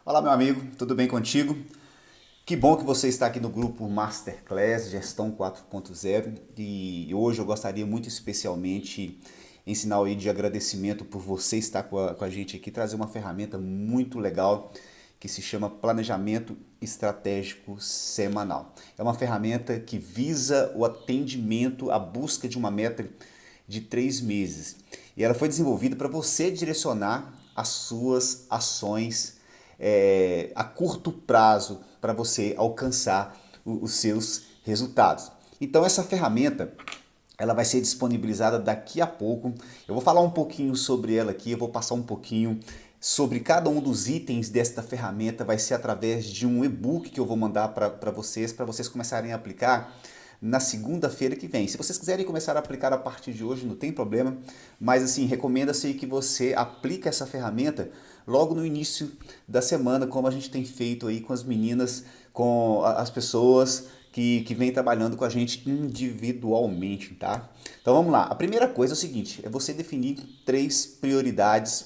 Olá, meu amigo, tudo bem contigo? Que bom que você está aqui no grupo Masterclass Gestão 4.0 e hoje eu gostaria muito especialmente, em sinal aí de agradecimento por você estar com a gente aqui, trazer uma ferramenta muito legal que se chama Planejamento Estratégico Semanal. É uma ferramenta que visa o atendimento, a busca de uma meta de 3 meses. E ela foi desenvolvida para você direcionar as suas ações a curto prazo para você alcançar os seus resultados. Então essa ferramenta ela vai ser disponibilizada daqui a pouco. Eu vou falar um pouquinho sobre ela aqui, eu vou passar um pouquinho sobre cada um dos itens desta ferramenta. Vai ser através de um e-book que eu vou mandar para vocês começarem a aplicar na segunda-feira que vem. Se vocês quiserem começar a aplicar a partir de hoje, não tem problema, mas assim, recomenda-se que você aplique essa ferramenta logo no início da semana, como a gente tem feito aí com as meninas, com as pessoas que vêm trabalhando com a gente individualmente, tá? Então vamos lá. A primeira coisa é o seguinte, é você definir 3 prioridades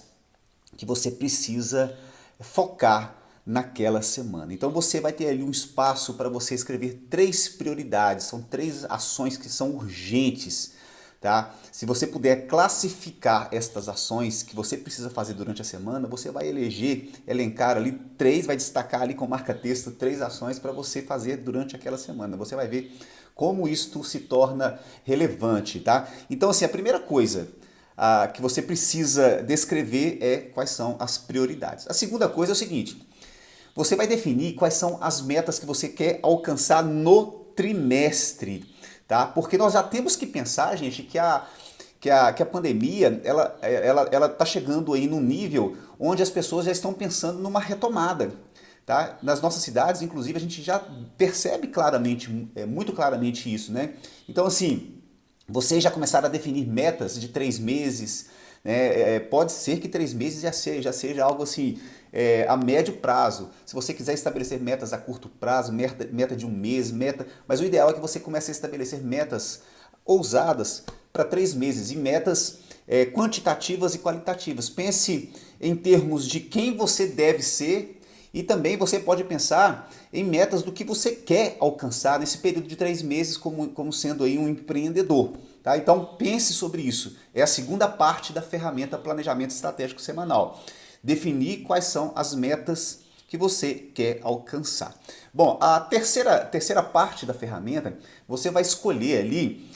que você precisa focar naquela semana. Então você vai ter ali um espaço para você escrever 3 prioridades, são 3 ações que são urgentes, tá? Se você puder classificar estas ações que você precisa fazer durante a semana, você vai elencar ali 3, vai destacar ali com marca-texto 3 ações para você fazer durante aquela semana. Você vai ver como isto se torna relevante, tá? Então assim, a primeira coisa que você precisa descrever é quais são as prioridades. A segunda coisa é o seguinte, você vai definir quais são as metas que você quer alcançar no trimestre, tá? Porque nós já temos que pensar, gente, que a pandemia ela tá chegando aí num nível onde as pessoas já estão pensando numa retomada. Tá? Nas nossas cidades, inclusive, a gente já percebe claramente, muito claramente isso, né? Então, assim, vocês já começaram a definir metas de 3 meses, né? Pode ser que 3 meses já seja algo assim a médio prazo. Se você quiser estabelecer metas a curto prazo, meta de um mês, mas o ideal é que você comece a estabelecer metas ousadas para 3 meses e metas quantitativas e qualitativas. Pense em termos de quem você deve ser e também você pode pensar em metas do que você quer alcançar nesse período de 3 meses como sendo aí um empreendedor. Tá? Então pense sobre isso. É a segunda parte da ferramenta Planejamento Estratégico Semanal. Definir quais são as metas que você quer alcançar. Bom, a terceira parte da ferramenta, você vai escolher ali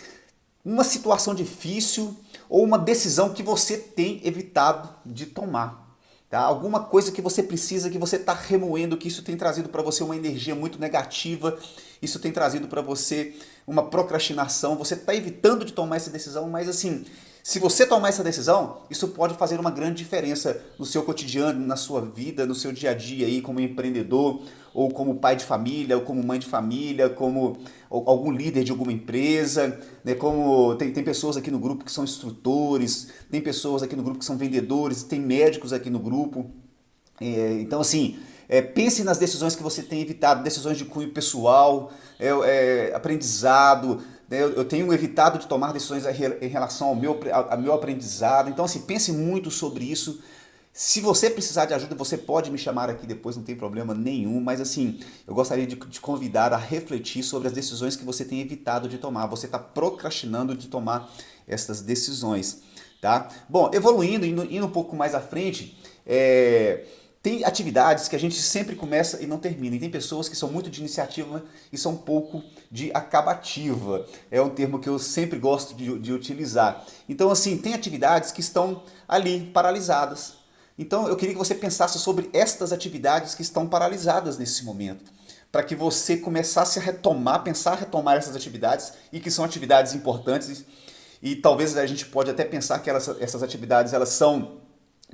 uma situação difícil ou uma decisão que você tem evitado de tomar. Tá? Alguma coisa que você precisa, que você está remoendo, que isso tem trazido para você uma energia muito negativa, isso tem trazido para você uma procrastinação, você está evitando de tomar essa decisão, mas assim, se você tomar essa decisão, isso pode fazer uma grande diferença no seu cotidiano, na sua vida, no seu dia a dia aí como empreendedor, ou como pai de família, ou como mãe de família, como algum líder de alguma empresa, né? Como tem pessoas aqui no grupo que são instrutores, tem pessoas aqui no grupo que são vendedores, tem médicos aqui no grupo. Então, assim, pense nas decisões que você tem evitado, decisões de cunho pessoal, aprendizado. Né? Eu tenho evitado de tomar decisões em relação ao meu aprendizado. Então, assim, pense muito sobre isso. Se você precisar de ajuda, você pode me chamar aqui depois, não tem problema nenhum. Mas, assim, eu gostaria de te convidar a refletir sobre as decisões que você tem evitado de tomar. Você está procrastinando de tomar essas decisões. Tá? Bom, evoluindo, indo um pouco mais à frente, tem atividades que a gente sempre começa e não termina. E tem pessoas que são muito de iniciativa e são um pouco de acabativa. É um termo que eu sempre gosto de utilizar. Então, assim, tem atividades que estão ali paralisadas. Então, eu queria que você pensasse sobre estas atividades que estão paralisadas nesse momento, para que você começasse a retomar, pensar a retomar essas atividades e que são atividades importantes e talvez a gente pode até pensar que essas atividades elas são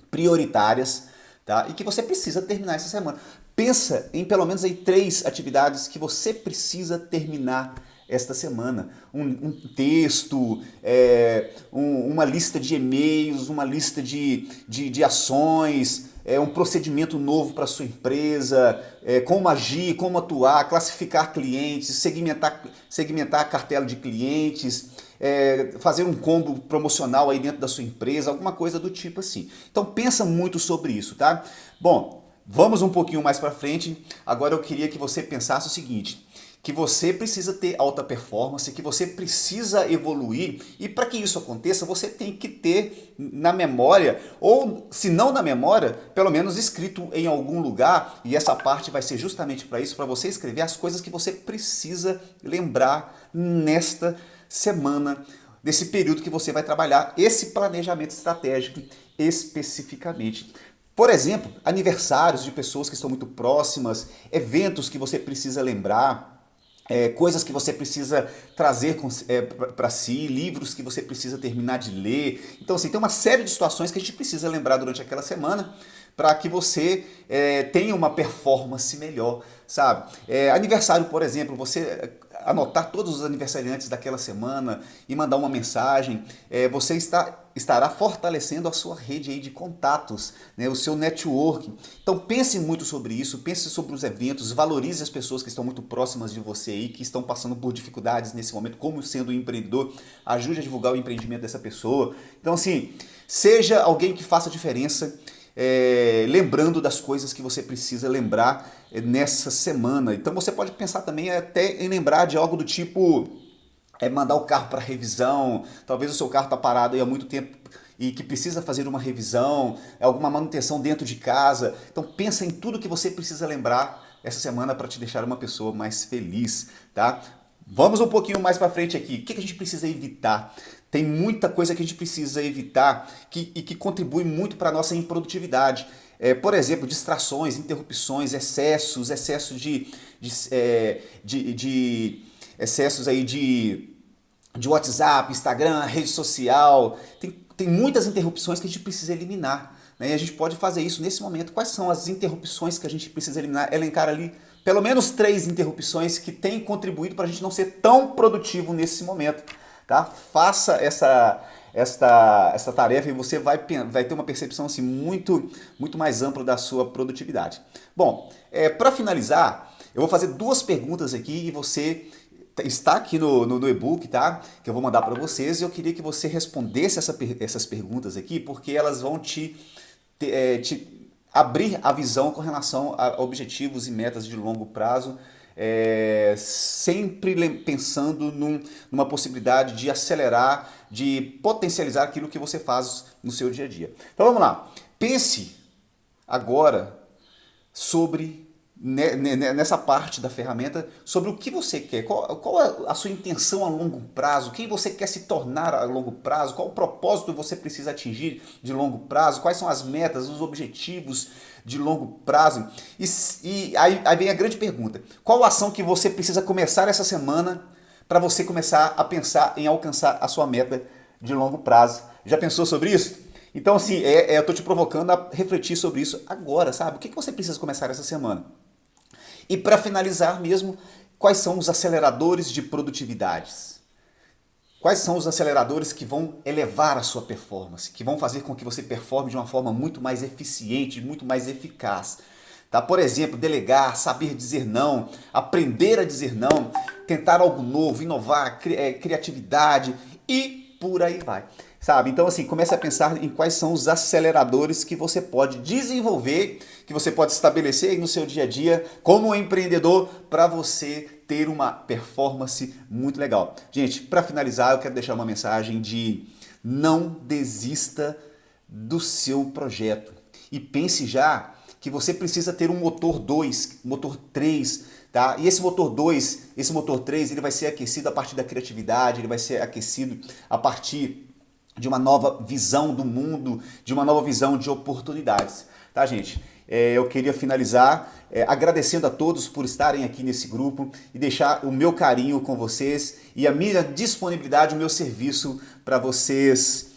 prioritárias, tá? E que você precisa terminar essa semana. Pensa em pelo menos aí 3 atividades que você precisa terminar esta semana. Um texto, uma lista de e-mails, uma lista de ações, um procedimento novo para a sua empresa, como agir, como atuar, classificar clientes, segmentar a cartela de clientes, fazer um combo promocional aí dentro da sua empresa, alguma coisa do tipo assim. Então pensa muito sobre isso, tá? Bom, Vamos um pouquinho mais para frente. Agora eu queria que você pensasse o seguinte, que você precisa ter alta performance, que você precisa evoluir, e para que isso aconteça, você tem que ter na memória, ou se não na memória, pelo menos escrito em algum lugar, e essa parte vai ser justamente para isso, para você escrever as coisas que você precisa lembrar nesta semana, nesse período que você vai trabalhar esse planejamento estratégico especificamente. Por exemplo, aniversários de pessoas que estão muito próximas, eventos que você precisa lembrar, coisas que você precisa trazer para si, livros que você precisa terminar de ler. Então, assim, tem uma série de situações que a gente precisa lembrar durante aquela semana para que você tenha uma performance melhor, sabe? Aniversário, por exemplo, você anotar todos os aniversariantes daquela semana e mandar uma mensagem, você estará fortalecendo a sua rede aí de contatos, né, o seu networking. Então pense muito sobre isso, pense sobre os eventos, valorize as pessoas que estão muito próximas de você aí, que estão passando por dificuldades nesse momento, como sendo um empreendedor, ajude a divulgar o empreendimento dessa pessoa. Então assim, seja alguém que faça diferença, lembrando das coisas que você precisa lembrar nessa semana. Então você pode pensar também até em lembrar de algo do tipo mandar o carro para revisão, talvez o seu carro está parado aí há muito tempo e que precisa fazer uma revisão, alguma manutenção dentro de casa. Então pensa em tudo que você precisa lembrar essa semana para te deixar uma pessoa mais feliz, tá? Vamos um pouquinho mais para frente aqui. O que a gente precisa evitar? Tem muita coisa que a gente precisa evitar e que contribui muito para a nossa improdutividade. Por exemplo, distrações, interrupções, excessos excessos aí de WhatsApp, Instagram, rede social. Tem muitas interrupções que a gente precisa eliminar, né? E a gente pode fazer isso nesse momento. Quais são as interrupções que a gente precisa eliminar? Elencar ali pelo menos 3 interrupções que têm contribuído para a gente não ser tão produtivo nesse momento. Tá? Faça essa tarefa e você vai ter uma percepção assim, muito mais ampla da sua produtividade. Bom, para finalizar, eu vou fazer 2 perguntas aqui e você está aqui no e-book, tá? Que eu vou mandar para vocês e eu queria que você respondesse essas perguntas aqui porque elas vão te abrir a visão com relação a objetivos e metas de longo prazo, sempre pensando numa possibilidade de acelerar, de potencializar aquilo que você faz no seu dia a dia. Então vamos lá, pense agora sobre nessa parte da ferramenta, sobre o que você quer, qual é a sua intenção a longo prazo, quem você quer se tornar a longo prazo, qual o propósito você precisa atingir de longo prazo, quais são as metas, os objetivos de longo prazo. E aí vem a grande pergunta, qual a ação que você precisa começar essa semana para você começar a pensar em alcançar a sua meta de longo prazo? Já pensou sobre isso? Então assim, eu estou te provocando a refletir sobre isso agora, sabe? O que você precisa começar essa semana? E para finalizar mesmo, quais são os aceleradores de produtividades? Quais são os aceleradores que vão elevar a sua performance, que vão fazer com que você performe de uma forma muito mais eficiente, muito mais eficaz? Tá? Por exemplo, delegar, saber dizer não, aprender a dizer não, tentar algo novo, inovar, criatividade e por aí vai. Sabe? Então assim, comece a pensar em quais são os aceleradores que você pode desenvolver, que você pode estabelecer aí no seu dia a dia como um empreendedor para você ter uma performance muito legal. Gente, para finalizar, eu quero deixar uma mensagem de não desista do seu projeto e pense já que você precisa ter um motor 2, motor 3, tá? E esse motor 2, esse motor 3, ele vai ser aquecido a partir da criatividade, ele vai ser aquecido a partir de uma nova visão do mundo, de uma nova visão de oportunidades. Tá, gente? Eu queria finalizar agradecendo a todos por estarem aqui nesse grupo e deixar o meu carinho com vocês e a minha disponibilidade, o meu serviço para vocês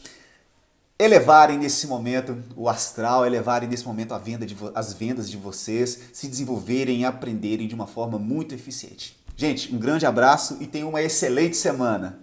elevarem nesse momento o astral, elevarem nesse momento as vendas de vocês, se desenvolverem e aprenderem de uma forma muito eficiente. Gente, um grande abraço e tenham uma excelente semana.